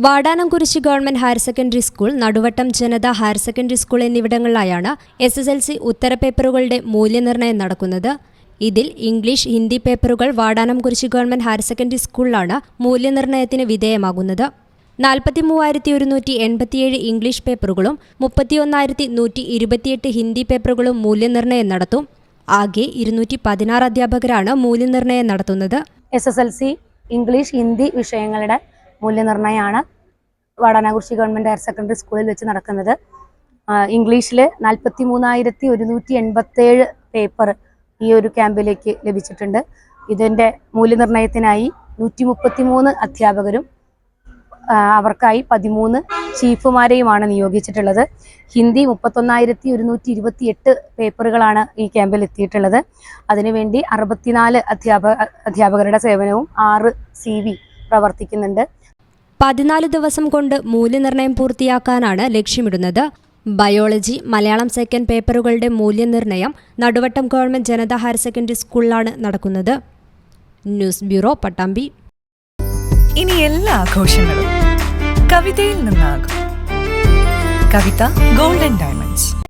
വാടാനംകുരിശി government higher secondary school, Naduvattom Janatha higher secondary school എന്നിവിടങ്ങളിലായാണ് SSLC ഉത്തരപേപ്പറുകളുടെ മൂല്യനിർണ്ണയം നടക്കുന്നത്. ഇതിൽ ഇംഗ്ലീഷ്, ഹിന്ദി പേപ്പറുകൾ വാടാനംകുരിശി ഗവൺമെന്റ് ഹയർ സെക്കൻഡറി സ്കൂളിലാണ് മൂല്യനിർണ്ണയത്തിന് വിധേയമാകുന്നത്. 43,187 ഇംഗ്ലീഷ് പേപ്പറുകളും 31,128 ഹിന്ദി പേപ്പറുകളും മൂല്യനിർണ്ണയം നടത്തും. ആകെ 216 അധ്യാപകരാണ് മൂല്യനിർണ്ണയം നടത്തുന്നത്. SSLC ഇംഗ്ലീഷ്, ഹിന്ദി വിഷയങ്ങളുടെ മൂല്യനിർണ്ണയമാണ് വാടാനംകുരിശി ഗവൺമെന്റ് ഹയർ സെക്കൻഡറി സ്കൂളിൽ വെച്ച് നടക്കുന്നത്. ഇംഗ്ലീഷിൽ 43,187 പേപ്പർ ഈ ഒരു ക്യാമ്പിലേക്ക് ലഭിച്ചിട്ടുണ്ട്. ഇതിൻ്റെ മൂല്യനിർണ്ണയത്തിനായി 133 അധ്യാപകരും അവർക്കായി 13 ചീഫുമാരെയുമാണ് നിയോഗിച്ചിട്ടുള്ളത്. ഹിന്ദി 31,128 പേപ്പറുകളാണ് ഈ ക്യാമ്പിൽ എത്തിയിട്ടുള്ളത്. അതിനുവേണ്ടി 64 അധ്യാപകരുടെ സേവനവും 6 CV പ്രവർത്തിക്കുന്നുണ്ട്. 14 ദിവസം കൊണ്ട് മൂല്യനിർണ്ണയം പൂർത്തിയാക്കാനാണ് ലക്ഷ്യമിടുന്നത്. ബയോളജി, മലയാളം സെക്കൻഡ് പേപ്പറുകളുടെ മൂല്യനിർണ്ണയം നടുവട്ടം ഗവൺമെന്റ് ജനത ഹയർ സെക്കൻഡറി സ്കൂളിലാണ് നടക്കുന്നത്. News bureau, Pattambi. ഇനി എല്ലാ ആഘോഷങ്ങളും കവിതയിൽ നിന്നാകും. കവിത ഗോൾഡൻ ഡയമണ്ട്സ്.